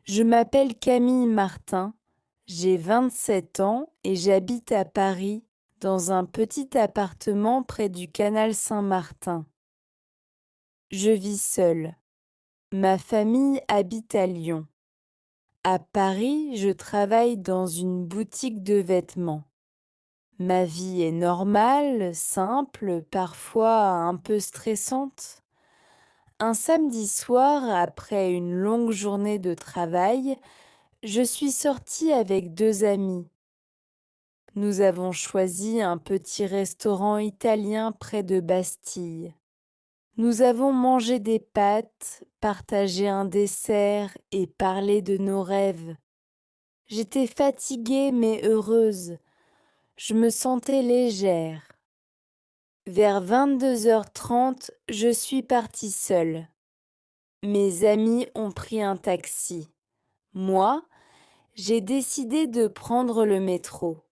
Je m'appelle Camille Martin, j'ai 27 ans et j'habite à Paris, dans un petit appartement près du canal Saint-Martin. Je vis seule. Ma famille habite à Lyon. À Paris, je travaille dans une boutique de vêtements. Ma vie est normale, simple, parfois un peu stressante. Un samedi soir, après une longue journée de travail, je suis sortie avec deux amis. Nous avons choisi un petit restaurant italien près de Bastille. Nous avons mangé des pâtes, partagé un dessert et parlé de nos rêves. J'étais fatiguée mais heureuse. Je me sentais légère. Vers 22h30, je suis partie seule. Mes amis ont pris un taxi. Moi, j'ai décidé de prendre le métro.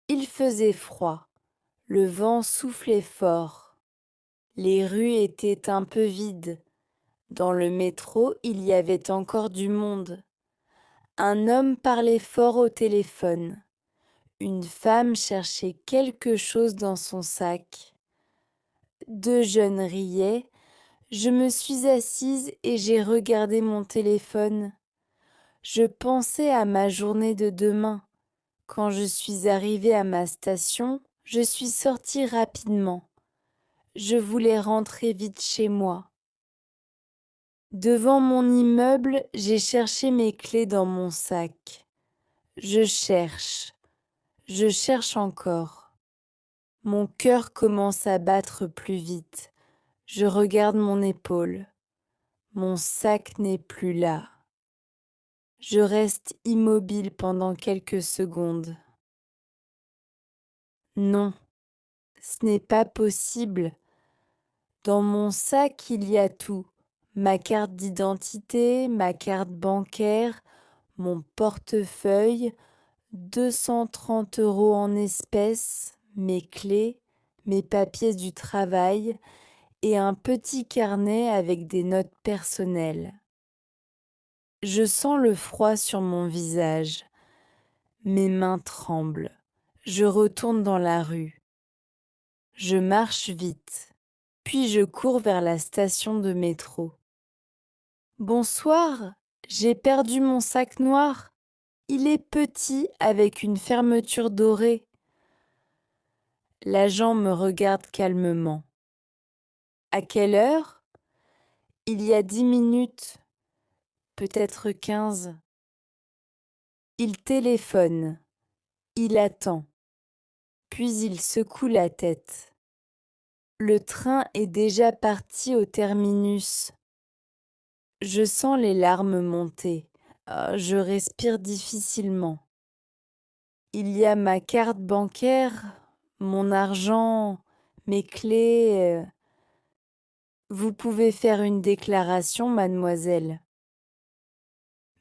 Il faisait froid. Le vent soufflait fort. Les rues étaient un peu vides. Dans le métro, il y avait encore du monde. Un homme parlait fort au téléphone. Une femme cherchait quelque chose dans son sac. Deux jeunes riaient. Je me suis assise et j'ai regardé mon téléphone. Je pensais à ma journée de demain. Quand je suis arrivée à ma station, je suis sortie rapidement. Je voulais rentrer vite chez moi. Devant mon immeuble, j'ai cherché mes clés dans mon sac. Je cherche encore. Mon cœur commence à battre plus vite. Je regarde mon épaule. Mon sac n'est plus là. Je reste immobile pendant quelques secondes. Non, ce n'est pas possible. Dans mon sac, il y a tout. Ma carte d'identité, ma carte bancaire, mon portefeuille, 230 € en espèces, mes clés, mes papiers du travail et un petit carnet avec des notes personnelles. Je sens le froid sur mon visage. Mes mains tremblent. Je retourne dans la rue. Je marche vite, puis je cours vers la station de métro. Bonsoir, j'ai perdu mon sac noir. Il est petit avec une fermeture dorée. L'agent me regarde calmement. À quelle heure? Il y a 10 minutes, peut-être 15. Il téléphone. Il attend. Puis il secoue la tête. Le train est déjà parti au terminus. Je sens les larmes monter. Je respire difficilement. Il y a ma carte bancaire, mon argent, mes clés. Vous pouvez faire une déclaration, mademoiselle.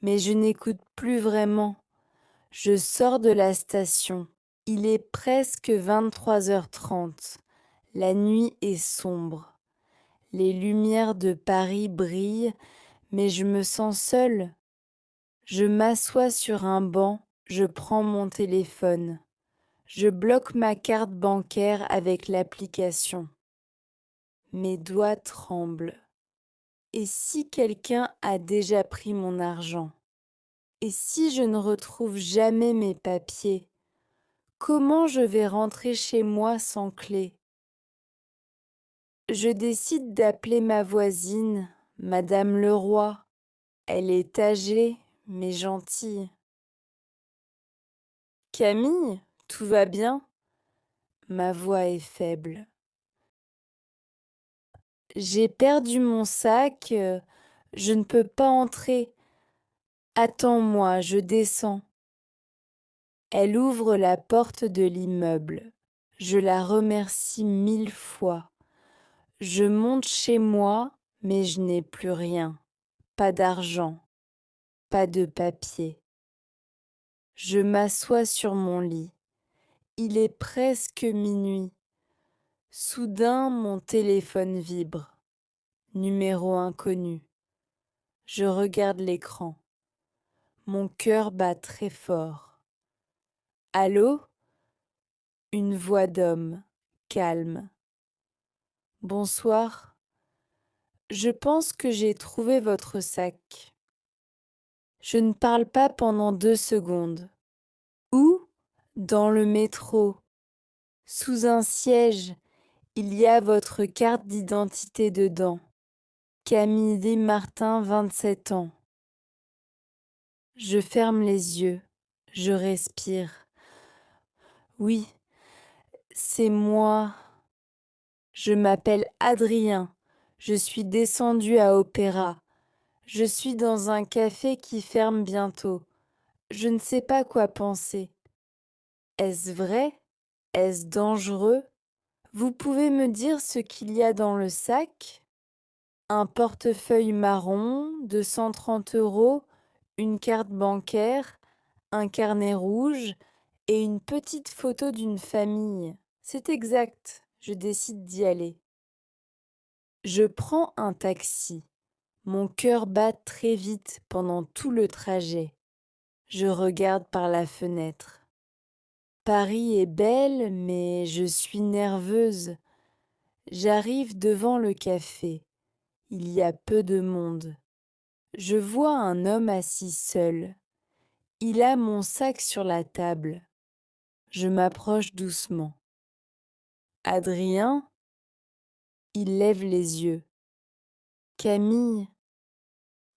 Mais je n'écoute plus vraiment. Je sors de la station. Il est presque 23h30. La nuit est sombre. Les lumières de Paris brillent, mais je me sens seule. Je m'assois sur un banc, je prends mon téléphone. Je bloque ma carte bancaire avec l'application. Mes doigts tremblent. Et si quelqu'un a déjà pris mon argent? Et si je ne retrouve jamais mes papiers? Comment je vais rentrer chez moi sans clé? Je décide d'appeler ma voisine, Madame Leroy. Elle est âgée, mais gentille. Camille, tout va bien? Ma voix est faible. J'ai perdu mon sac, je ne peux pas entrer. Attends-moi, je descends. Elle ouvre la porte de l'immeuble. Je la remercie 1000 fois. Je monte chez moi, mais je n'ai plus rien. Pas d'argent, pas de papier. Je m'assois sur mon lit. Il est presque minuit. Soudain, mon téléphone vibre. Numéro inconnu. Je regarde l'écran. Mon cœur bat très fort. Allô? Une voix d'homme, calme. Bonsoir. Je pense que j'ai trouvé votre sac. Je ne parle pas pendant 2 secondes. Où? Dans le métro. Sous un siège, il y a votre carte d'identité dedans. Camille Martin, 27 ans. Je ferme les yeux. Je respire. Oui, c'est moi. Je m'appelle Adrien. Je suis descendu à Opéra. Je suis dans un café qui ferme bientôt. Je ne sais pas quoi penser. Est-ce vrai? Est-ce dangereux? Vous pouvez me dire ce qu'il y a dans le sac? Un portefeuille marron de 130 €, une carte bancaire, un carnet rouge et une petite photo d'une famille. C'est exact, je décide d'y aller. Je prends un taxi. Mon cœur bat très vite pendant tout le trajet. Je regarde par la fenêtre. Paris est belle, mais je suis nerveuse. J'arrive devant le café. Il y a peu de monde. Je vois un homme assis seul. Il a mon sac sur la table. Je m'approche doucement. Adrien? Il lève les yeux. Camille?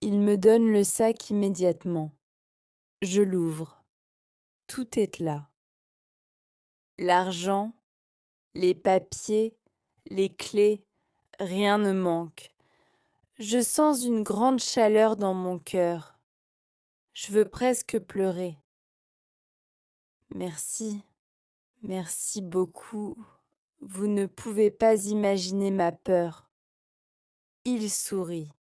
Il me donne le sac immédiatement. Je l'ouvre. Tout est là. L'argent, les papiers, les clés, rien ne manque. Je sens une grande chaleur dans mon cœur. Je veux presque pleurer. Merci, merci beaucoup. Vous ne pouvez pas imaginer ma peur. Il sourit.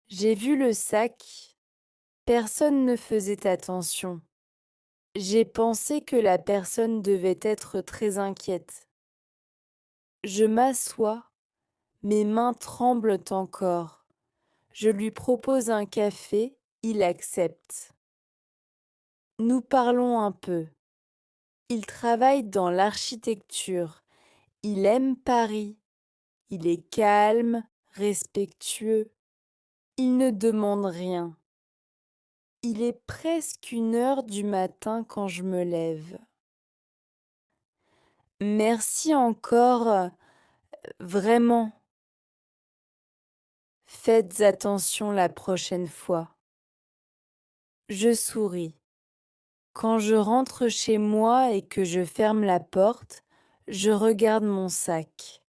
J'ai vu le sac. Personne ne faisait attention. J'ai pensé que la personne devait être très inquiète. Je m'assois, mes mains tremblent encore. Je lui propose un café, il accepte. Nous parlons un peu. Il travaille dans l'architecture. Il aime Paris. Il est calme, respectueux. Il ne demande rien. Il est presque 1 heure du matin quand je me lève. Merci encore, vraiment. Faites attention la prochaine fois. Je souris. Quand je rentre chez moi et que je ferme la porte, je regarde mon sac.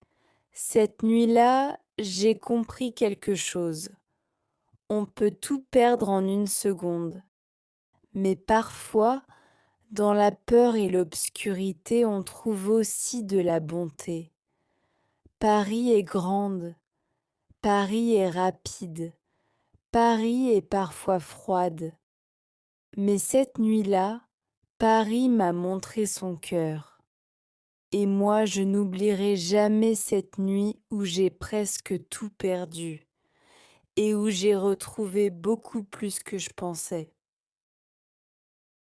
Cette nuit-là, j'ai compris quelque chose. On peut tout perdre en 1 seconde. Mais parfois, dans la peur et l'obscurité, on trouve aussi de la bonté. Paris est grande, Paris est rapide, Paris est parfois froide. Mais cette nuit-là, Paris m'a montré son cœur. Et moi, je n'oublierai jamais cette nuit où j'ai presque tout perdu et où j'ai retrouvé beaucoup plus que je pensais.